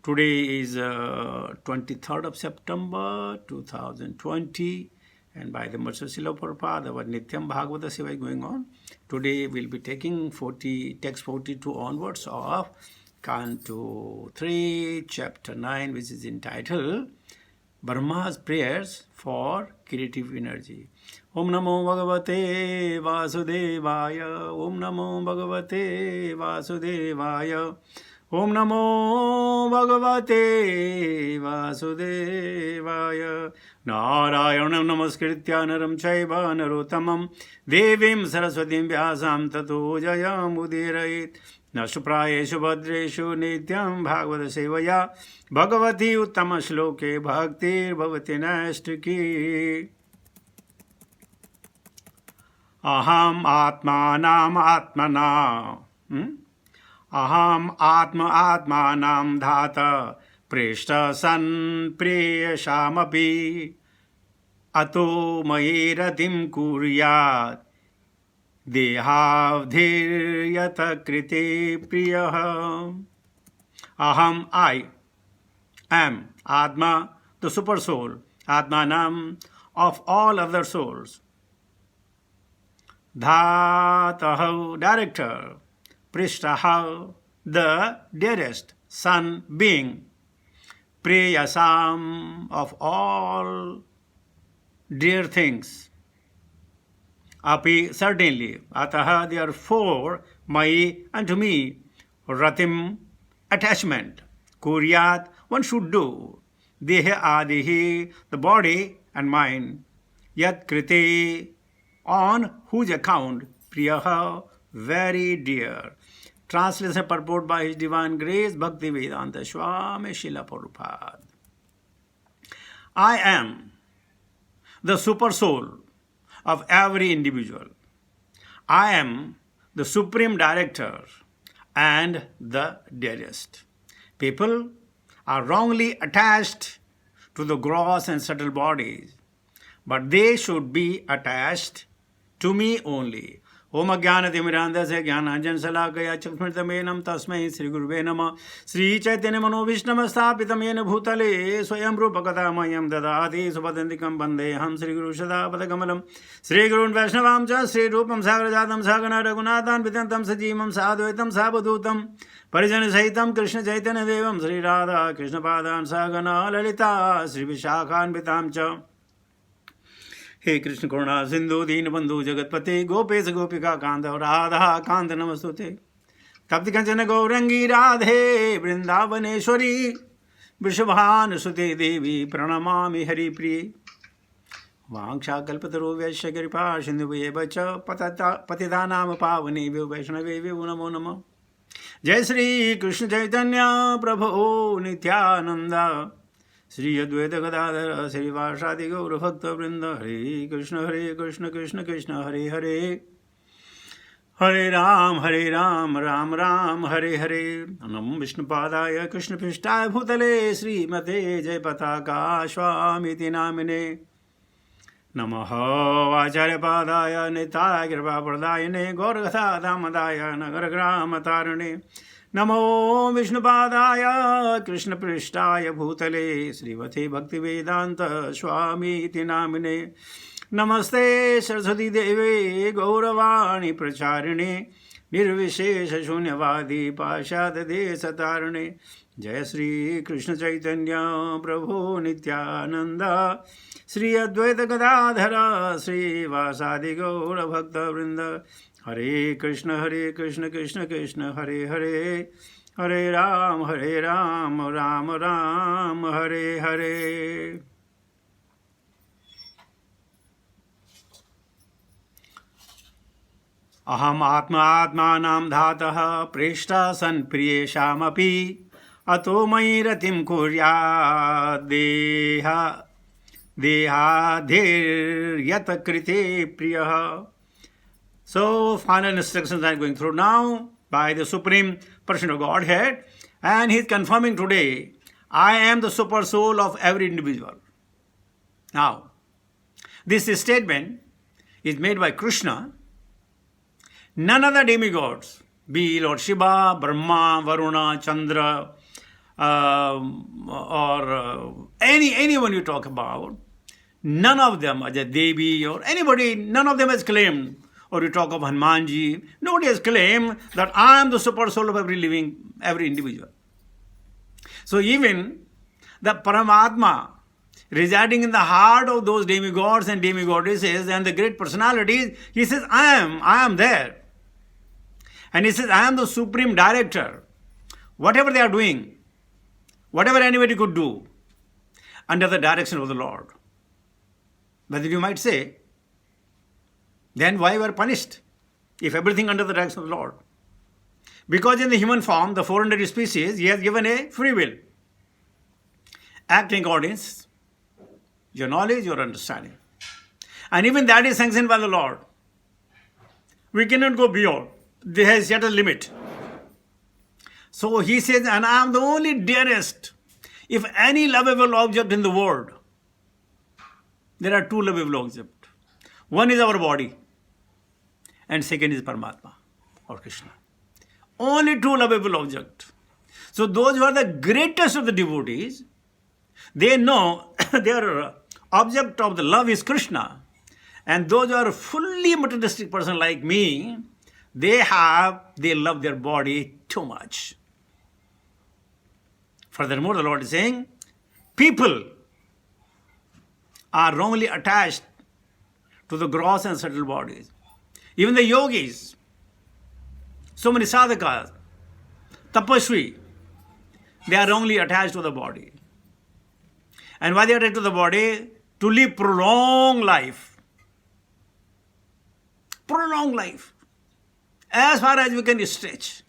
Today is 23rd of September 2020, and by the mercy of Srila Prabhupada, our Nityam Bhagavata Seva is going on. Today we'll be taking text 42 onwards of Canto 3, Chapter 9, which is entitled Brahma's Prayers for Creative Energy. Om Namo Bhagavate Vasudevaya. Om Namo Bhagavate Vasudevaya. Om Namo Bhagavate Vasudevaya. Narayanam Namaskritya Naram Chaiva Narottamam Devim Saraswatim Vyasam Tato Jayam Udirayit. Nasuprayeshu Bhadreshu Nityam Bhagavata Sevaya Bhagavati Uttama Shloke Bhaktir Bhavati Nastiki. Aham Atmanam Atmana. Aham Atmanam Dhata Prishta San Priyashamapi Ato Mahiratim Kuryat Dehavdhiryata Krite Priyaha. Aham, I am Atma, the super soul, Atmanam, of all other souls. Dhataha, director. Prishtaha, the dearest, son, being. Preyasam, of all dear things. Api, certainly. Ataha, therefore, mai, unto me. Ratim, attachment. Kuryat, one should do. Deha adihi, the body and mind. Yat kriti, on whose account. Priyaha, very dear. Translation purport by His Divine Grace, Bhaktivedanta Swami Srila Prabhupada. I am the super soul of every individual. I am the supreme director and the dearest. People are wrongly attached to the gross and subtle bodies, but they should be attached to me only. Om Ajnana-timirandhasya Jnananjana-salakaya Chakshmritam Tasmai Sri Guruve Namah. Sri Chaitanya Manovishnama Sthapitam Yena Bhutale Swayam Rupakatamayam Dadati Supadantikam Bandeham Sri Guru Shadapatakamalam. Sri Gurun Vaishnavam Cha Sri Rupam Sagrajatam Sagana Raghunathan Vidantam Sajimam Sadvaitam Sabadutam Parijana Sahitam Krishna Chaitanya Devam Sri Radha Krishna Padan Sagana Lalita Sri Vishakhan Vitam Cha. हे कृष्ण करुणा सिंधु दीन बंधु जगतपते गोपेश गोपिका कांत राधा कांत नमस्तुते तप्त कंचन गौरंगी राधे वृंदावनेश्वरी वृषभान सुते देवी प्रणमामि हरिप्रिये वाञ्छाकल्पतरो वैश्य कृपा सिन्धुभ्येव च पतितानां पावनेभ्यो वैष्णवेभ्यो नमो नमः। जय श्री कृष्ण चैतन्य प्रभो नित्यानंद श्री अद्वैत गदाधर श्रीवासादि गौर भक्त वृंद हरे कृष्ण कृष्ण कृष्ण हरे हरे हरे राम राम राम हरे हरे। नमो विष्णुपादाय कृष्णपृष्ठाय भूतले श्रीमते जय पताका स्वामिति नामिने। नमः आचार्यपादाय निताय कृपाप्रदायिने गौरकथा दामदाय नगरग्रामतारिणे। नमो विष्णुपादाय कृष्णपृष्ठाय भूतले श्रीमते भक्तिवेदांत स्वामीति नामिने। नमस्ते सरस्वती देवे गौरवाणी प्रचारिणे निर्विशेष शून्यवादी पाश्चात्यदेशतारिणे। जय श्री कृष्ण चैतन्य प्रभु नित्यानंद श्री अद्वैत गदाधर श्रीवासादि गौर भक्त वृंद। हरे कृष्ण कृष्ण कृष्ण हरे हरे हरे राम राम राम हरे हरे। अहम आत्मानां धातः प्रेष्टा सन् प्रियेषामपि अतो मयि रतिं कुर्यात् देहाधीर्यत कृते प्रियः। So, final instructions I am going through now by the Supreme Person of Godhead, and he is confirming today, I am the super soul of every individual. Now, this statement is made by Krishna. None of the demigods, be Lord Shiva, Brahma, Varuna, Chandra, or anyone you talk about, none of them, Ajay Devi or anybody, none of them has claimed, or you talk of Hanumanji, nobody has claimed that I am the super soul of every individual. So even the Paramatma residing in the heart of those demigods and demigoddesses and the great personalities, he says, I am there. And he says, I am the supreme director. Whatever they are doing, whatever anybody could do, under the direction of the Lord. But then you might say, then why were punished if everything under the direction of the Lord? Because in the human form, the 400 species, he has given a free will. Acting according your knowledge, your understanding. And even that is sanctioned by the Lord. We cannot go beyond. There is yet a limit. So he says, and I am the only dearest. If any lovable object in the world, there are two lovable objects. One is our body, and second is Paramatma or Krishna. Only two lovable objects. So those who are the greatest of the devotees, they know their object of the love is Krishna. And those who are fully materialistic person like me, they love their body too much. Furthermore, the Lord is saying, people are wrongly attached to the gross and subtle bodies. Even the yogis, so many sadhakas, tapasvi, they are wrongly attached to the body. And why they are attached to the body? To live prolonged life. Prolonged life. As far as we can stretch.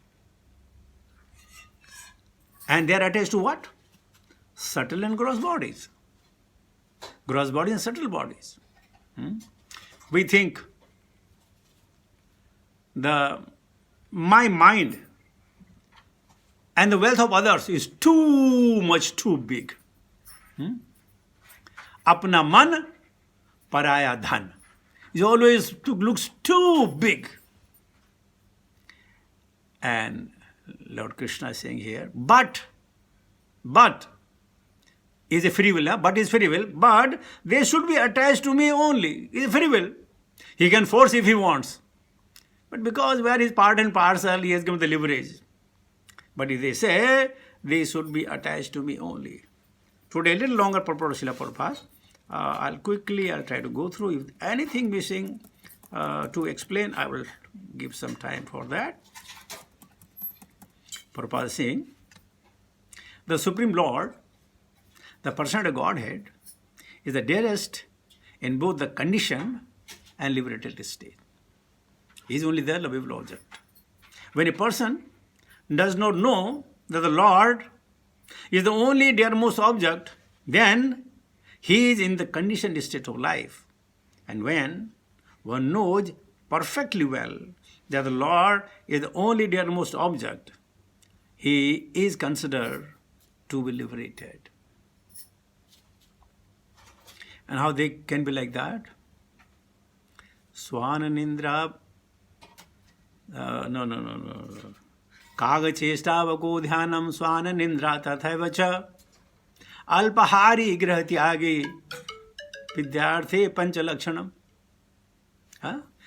And they are attached to what? Subtle and gross bodies. Gross bodies and subtle bodies. We think my mind and the wealth of others is too much too big. Apna man, paraya dhan. It always looks too big. And Lord Krishna is saying here, but is a free will, but is free will, but they should be attached to me only. Is free will. He can force if he wants. But because we are his part and parcel, he has given the leverage. But if they say, they should be attached to me only. Today, a little longer purport of Srila Prabhupada. I'll try to go through. If anything missing to explain, I will give some time for that. Prabhupada is saying, the Supreme Lord, the personality of Godhead, is the dearest in both the conditioned and liberated state. He is only the lovable object. When a person does not know that the Lord is the only dearmost object, then he is in the conditioned state of life. And when one knows perfectly well that the Lord is the only dearmost object, he is considered to be liberated. And how they can be like that? Swananindra, no. Kagacheshtavako dhyanam swananindra tathaivacha alpahari grahatyagi vidyarthe panchalakshanam.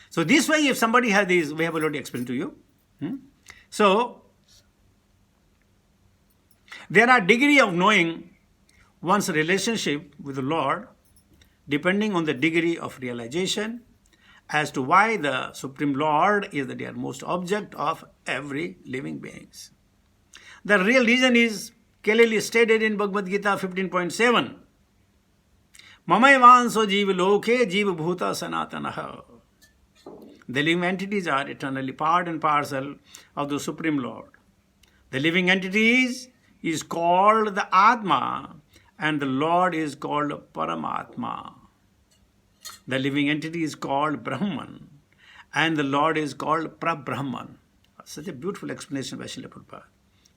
So this way, if somebody has this, we have already explained to you. So, there are degree of knowing one's relationship with the Lord depending on the degree of realization as to why the Supreme Lord is the dearmost object of every living being. The real reason is clearly stated in Bhagavad Gita 15.7. Mamaivanso jiva loke jiva bhuta sanatanaha. The living entities are eternally part and parcel of the Supreme Lord. The living entities is called the Atma and the Lord is called Paramatma. The living entity is called Brahman and the Lord is called Prabrahman. Such a beautiful explanation by Srila Prabhupada.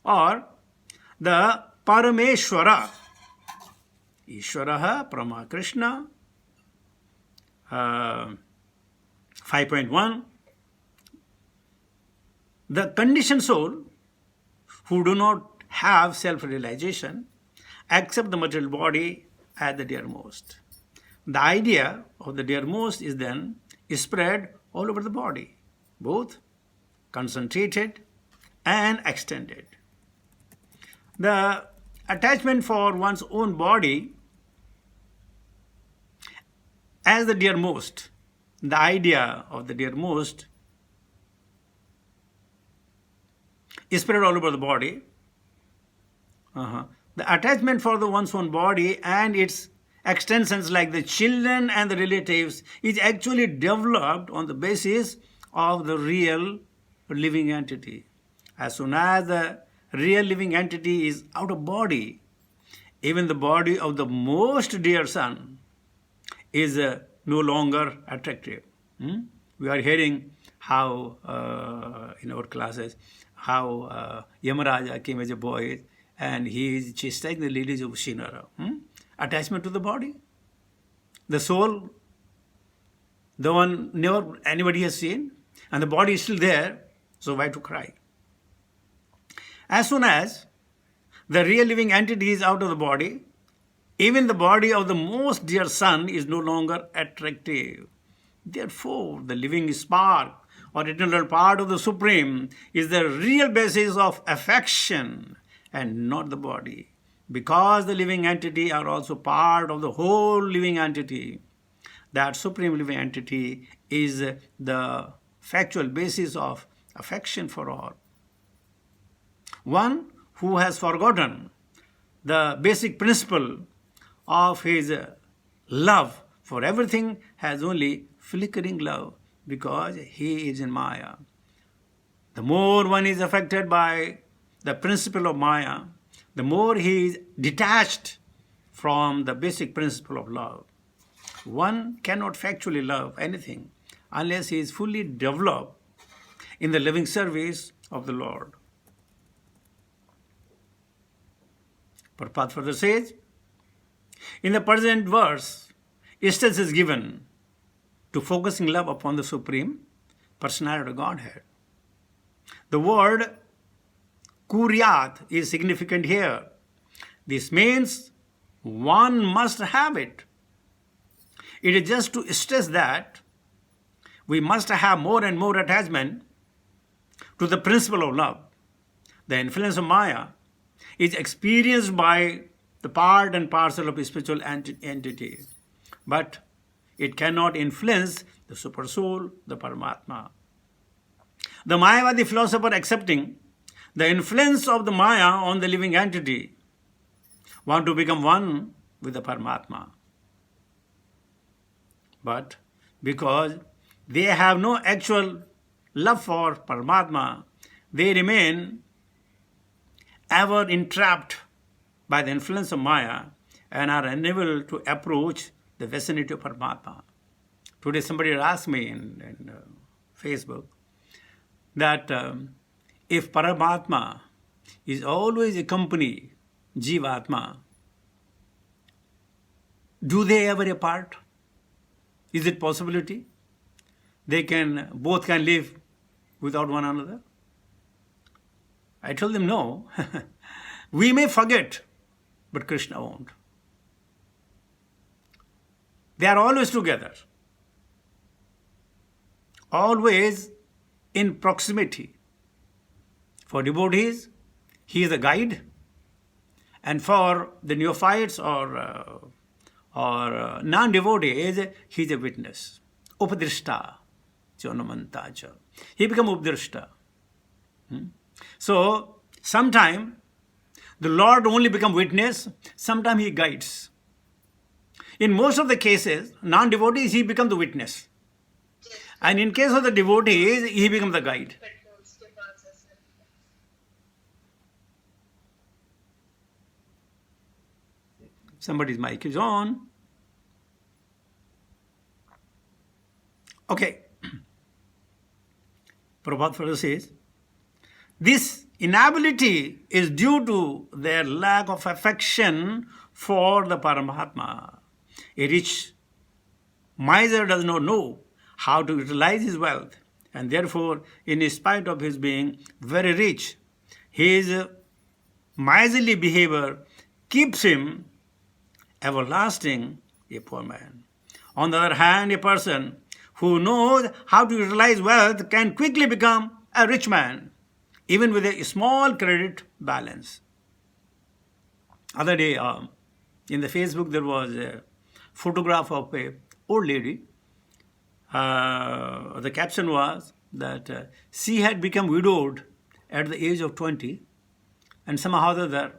Or the Parameshwara. Ishwaraha, Parama Krishna. 5.1. The conditioned soul who do not have self-realization except the material body as the dearmost. The idea of the dearmost is then spread all over the body, both concentrated and extended. The attachment for one's own body as the dearmost, the idea of the dearmost is spread all over the body. The attachment for one's own body and its extensions like the children and the relatives is actually developed on the basis of the real living entity. As soon as the real living entity is out of body, even the body of the most dear son is no longer attractive. We are hearing how in our classes how Yamaraja came as a boy and he is chastising the ladies of Shinara. Attachment to the body, the soul, the one never anybody has seen, and the body is still there, so why to cry? As soon as the real living entity is out of the body, even the body of the most dear son is no longer attractive. Therefore, the living spark or eternal part of the Supreme is the real basis of affection and not the body. Because the living entity are also part of the whole living entity, that Supreme living entity is the factual basis of affection for all. One who has forgotten the basic principle of his love for everything has only flickering love because he is in Maya. The more one is affected by the principle of Maya, the more he is detached from the basic principle of love. One cannot factually love anything unless he is fully developed in the living service of the Lord. Prabhupada further says, in the present verse, instance is given to focusing love upon the Supreme Personality of Godhead. The word kuryat is significant here. This means one must have it. It is just to stress that we must have more and more attachment to the principle of love. The influence of Maya is experienced by the part and parcel of a spiritual entity, but it cannot influence the Supersoul, the Paramatma. The Mayavadi philosopher accepting the influence of the Maya on the living entity want to become one with the Paramatma. But because they have no actual love for Paramatma, they remain ever entrapped by the influence of Maya and are unable to approach the vicinity of Paramatma. Today somebody asked me in Facebook that if Paramatma is always accompany Jivatma, do they ever apart? Is it possibility? Both can live without one another? I told them no. We may forget, but Krishna won't. They are always together, always in proximity. For devotees, he is a guide, and for the neophytes or non-devotees, he is a witness. Upadrishta, Chonamantacha. He becomes Upadrishta. So, sometime the Lord only becomes witness, sometime he guides. In most of the cases, non-devotees, he becomes the witness. And in case of the devotees, he becomes the guide. Somebody's mic is on. Okay. Prabhupada further says, this inability is due to their lack of affection for the Paramatma. A rich miser does not know how to utilize his wealth, and therefore, in spite of his being very rich, he is miserly behavior keeps him everlasting a poor man. On the other hand, a person who knows how to utilize wealth can quickly become a rich man, even with a small credit balance. Other day, in the Facebook, there was a photograph of a old lady. The caption was that she had become widowed at the age of 20, and somehow or other,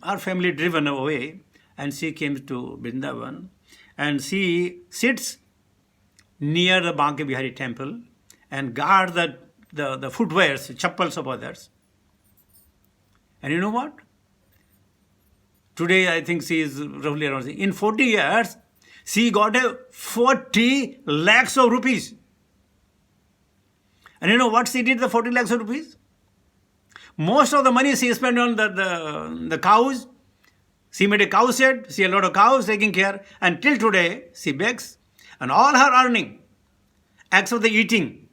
her family driven away, and she came to Vrindavan, and she sits near the Banke Bihari temple and guard the footwears, chappals of others. And you know what? Today, I think she is roughly around. In 40 years, she got a 40 lakhs of rupees. And you know what she did the 40 lakhs of rupees? Most of the money she spent on the cows. She made a cow shed. She had a lot of cows taking care. And till today, she begs. And all her earning, except the eating,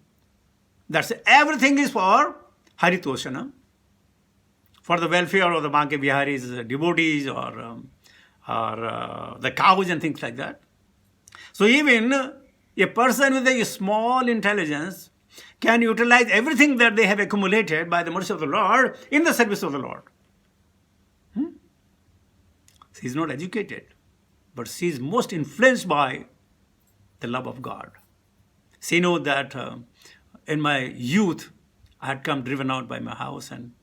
that's everything is for Haritoshana, for the welfare of the Banke Biharis, devotees, or the cows and things like that. So even a person with a small intelligence can utilize everything that they have accumulated by the mercy of the Lord in the service of the Lord. She is not educated, but she is most influenced by the love of God. She knows that in my youth, I had come driven out by my house, and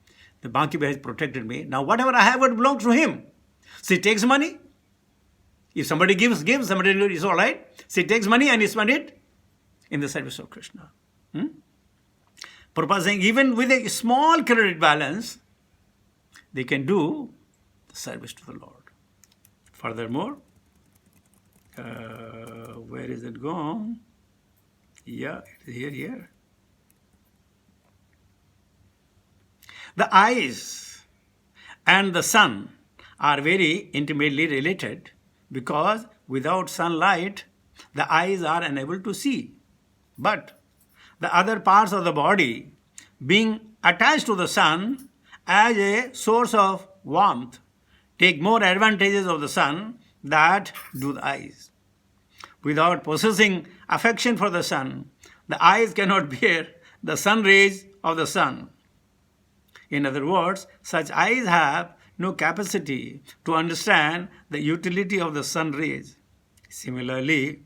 the Banke Bihari has protected me. Now whatever I have would belong to him. She takes money. If somebody gives, somebody is all right. She takes money and spends it in the service of Krishna. Prabhupada saying, even with a small credit balance, they can do the service to the Lord. Furthermore, where is it gone? Yeah, it is here. The eyes and the sun are very intimately related because without sunlight, the eyes are unable to see. But the other parts of the body, being attached to the sun as a source of warmth, take more advantages of the sun than do the eyes. Without possessing affection for the sun, the eyes cannot bear the sun rays of the sun. In other words, such eyes have no capacity to understand the utility of the sun rays. Similarly,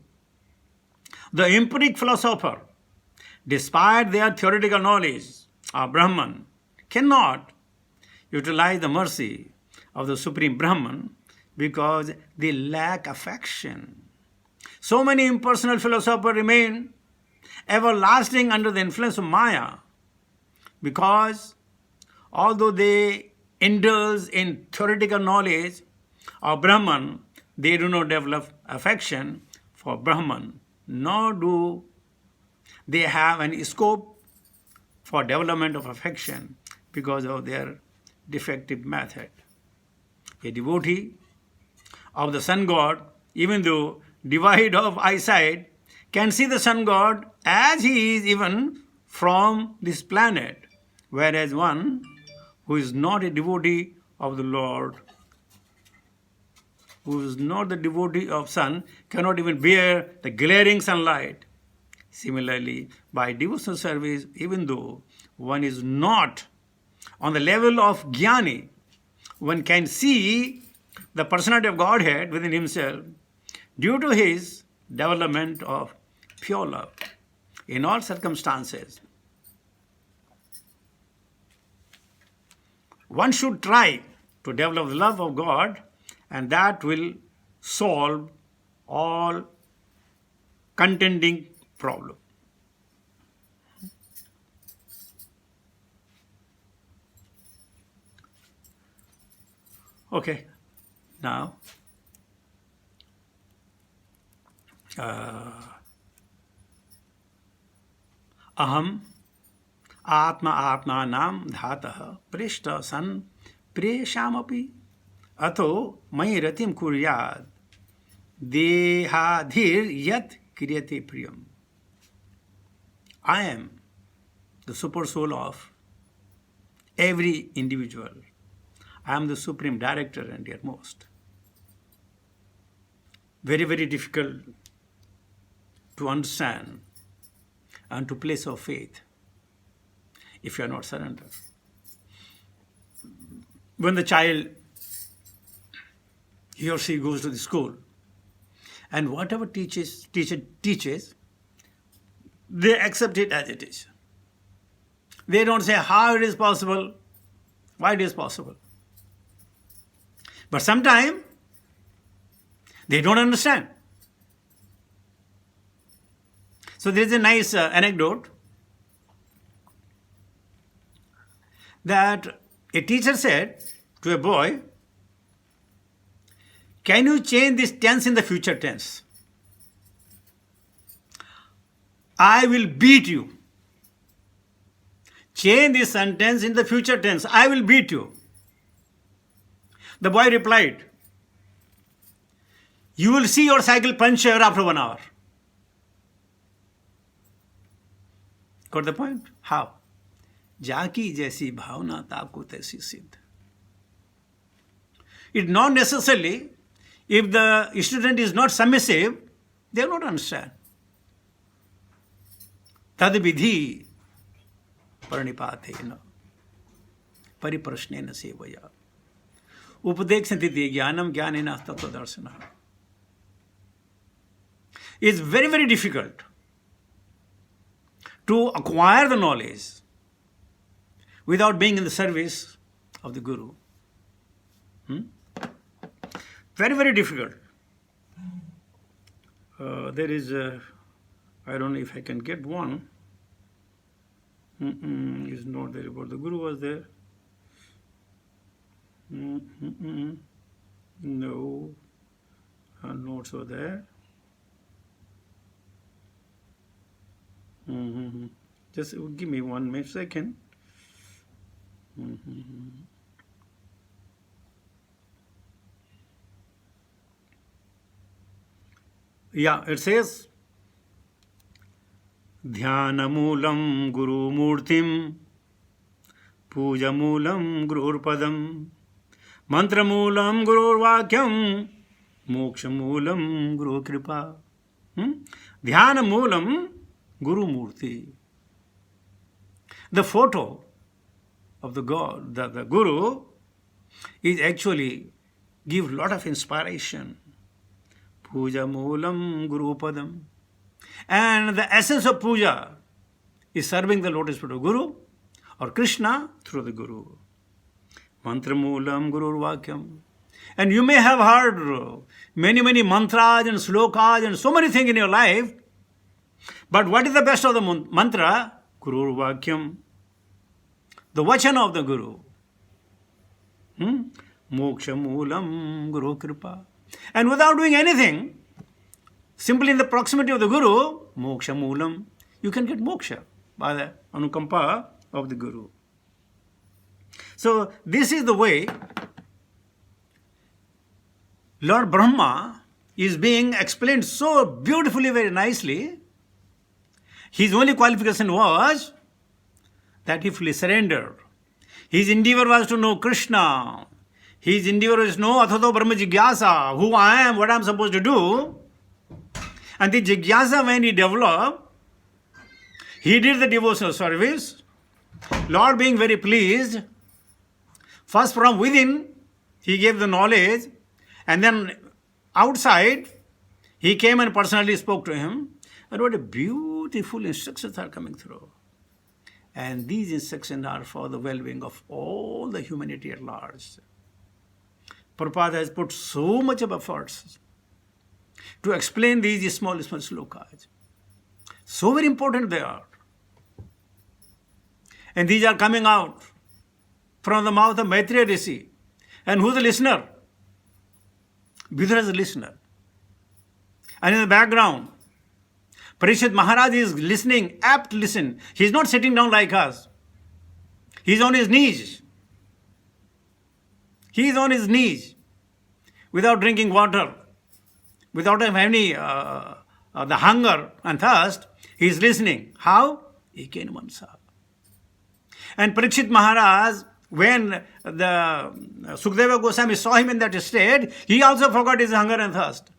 the empiric philosopher, despite their theoretical knowledge of Brahman, cannot utilize the mercy of the Supreme Brahman because they lack affection. So many impersonal philosophers remain everlasting under the influence of Maya because although they indulge in theoretical knowledge of Brahman, they do not develop affection for Brahman, nor do they have any scope for development of affection because of their defective method. A devotee of the sun god, even though devoid of eyesight, can see the sun god as he is even from this planet, whereas one who is not a devotee of the Lord, who is not the devotee of sun, cannot even bear the glaring sunlight. Similarly, by devotional service, even though one is not on the level of jnani, one can see the personality of Godhead within himself due to his development of pure love in all circumstances. One should try to develop the love of God, and that will solve all contending problems. Okay, now aham atma atmanam dhatah prishta san priyeshamapi ato mai ratim kuryad dehadhir yat kriyate priyam. I am the super soul of every individual. I am the supreme director and dearmost. Very, very difficult to understand and to place our faith if you are not surrendered. When the child, he or she goes to the school, and whatever teacher teaches, they accept it as it is. They don't say how it is possible, why it is possible. But sometimes they don't understand. So there is a nice anecdote that a teacher said to a boy, can you change this tense in the future tense? I will beat you. Change this sentence in the future tense. I will beat you. The boy replied, you will see your cycle puncture after 1 hour. Got the point? How? जाकी जैसी भावना ताको तैसी सिद्ध. It's not necessarily, if the student is not submissive, they will not understand. Tad vidhi parnipathena pariprashnena sevaya upadekshantiti jnanam jnanena tattvadarshana. It's very, very difficult to acquire the knowledge without being in the service of the Guru. Very, very difficult. There is, I don't know if I can get one. It's not there, but the Guru was there. No, notes were there. Just give me 1 second. Yeah, it says, Dhyanamulam Guru Murtim, Pujamulam Gurur Padam, Mantramulam Gurur Vakyam, Mokshamulam Guru Kripa. Dhyanamulam Guru Murti. The photo of the God, the Guru, is actually give lot of inspiration. Puja Moolam Guru Padam. And the essence of puja is serving the lotus feet of Guru or Krishna through the Guru. Mantra Moolam Guru Vakyam. And you may have heard many, many mantras and slokas and so many things in your life. But what is the best of the mantra? Guru Vakyam. The vachana of the Guru. Moksha Moolam Guru Kripa. And without doing anything, simply in the proximity of the Guru, Moksha Moolam, you can get moksha by the anukampa of the Guru. So this is the way Lord Brahma is being explained so beautifully, very nicely. His only qualification was that he fully surrendered. His endeavor was to know Krishna. His endeavor is to know Athato Brahma Jigyasa, who I am, what I am supposed to do. And the Jigyasa, when he developed, he did the devotional service. Lord being very pleased, first from within, he gave the knowledge, and then outside, he came and personally spoke to him. And what a beautiful instructions are coming through. And these instructions are for the well-being of all the humanity at large. Prabhupada has put so much of efforts to explain these small slokas. So very important they are. And these are coming out from the mouth of Maitreya Rishi. And who's the listener? Vidura is the listener. And in the background, Parikshit Maharaj is listening, apt to listen. He is not sitting down like us. He is on his knees. He is on his knees without drinking water, without having any the hunger and thirst. He is listening. How? Eken Mansa. And Parikshit Maharaj when the Sukadeva Goswami saw him in that state, he also forgot his hunger and thirst.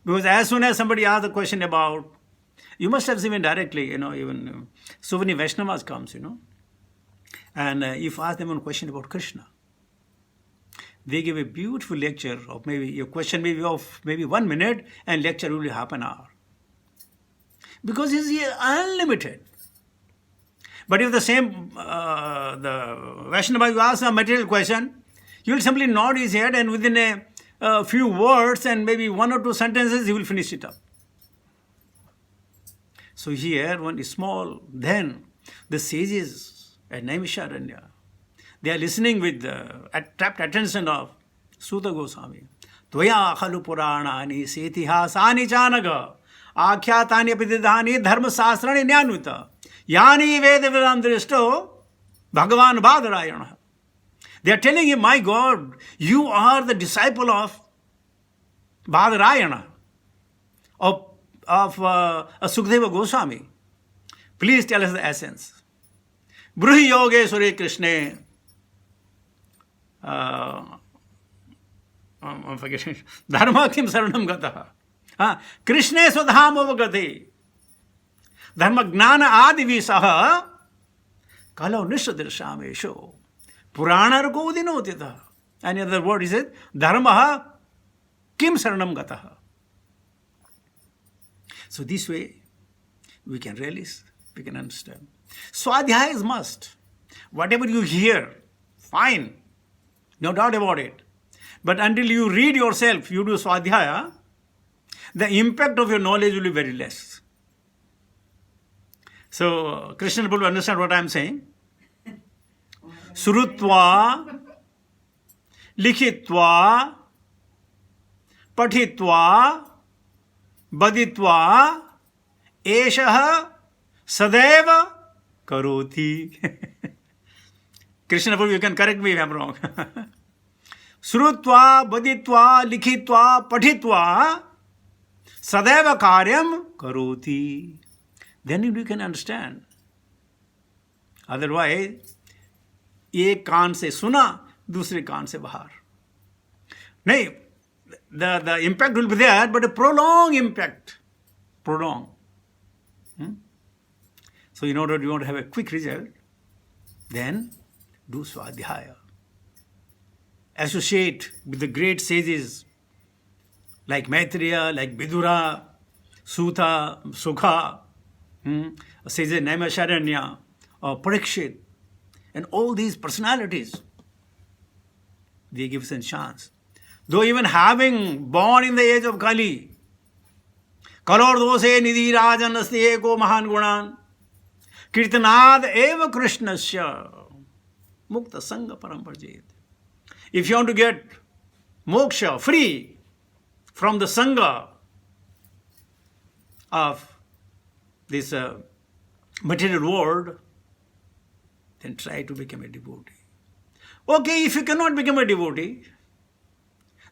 Because as soon as somebody asked a question about, you must have seen directly, even so many Vaishnavas comes, and if you ask them a question about Krishna, they give a beautiful lecture of maybe your question may be of maybe 1 minute and lecture will be half an hour. Because it's unlimited. But if the same, the Vaishnava, you ask a material question, you will simply nod his head and within a few words and maybe 1 or 2 sentences, he will finish it up. So here, one is small, then the sages at Naimisharanya, they are listening with the rapt attention of Suta Goswami. Tvaya khalu puranani setihasani chanaga akhyatani apididhani dharma sastrani nyanuta yani veda vedam drishto Bhagavan Badarayana. They are telling him, my God, you are the disciple of Badarayana, of Sukadeva Goswami. Please tell us the essence. Bruhi yoge sure Krishne. I'm forgetting. Dharma kim saranam gataha. Krishne swadham avagati. Dharma gnana adi visaha. Kalau nishadirsham Purana Godinotita. And in other word, he said, Dharma kim saranam gataha. So this way, we can realize, we can understand. Swadhyaya is must. Whatever you hear, fine. No doubt about it. But until you read yourself, you do Swadhyaya, the impact of your knowledge will be very less. So, Krishna people understand what I am saying? Surutva, likhitva, patitva, baditva, eshaha, sadeva, karoti. Krishna Prabhu, you can correct me if I am wrong. Srutva, baditva, likhitva, patitva, sadeva karyam karoti. Then you can understand. Otherwise, एक कान से सुना, दूसरे कान से बाहर. नहीं, the impact will be there, but a prolonged impact. Prolonged. So in order you want to have a quick result, then do Swadhyaya. Associate with the great sages like Maitreya, like Vidura, Suta, Sukha, sages Naimisharanya, or Parikshit, and all these personalities, they give us a chance. Though even having born in the age of Kali, Kalor dose nidhi rajan asti eko mahan gunan, kirtanad eva krishnasya, mukta sangha paramparjit. If you want to get moksha, free from the sangha of this material world, then try to become a devotee. Okay, if you cannot become a devotee,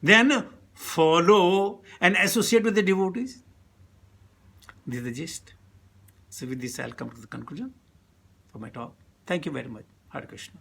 then follow and associate with the devotees. This is the gist. So with this, I'll come to the conclusion for my talk. Thank you very much. Hare Krishna.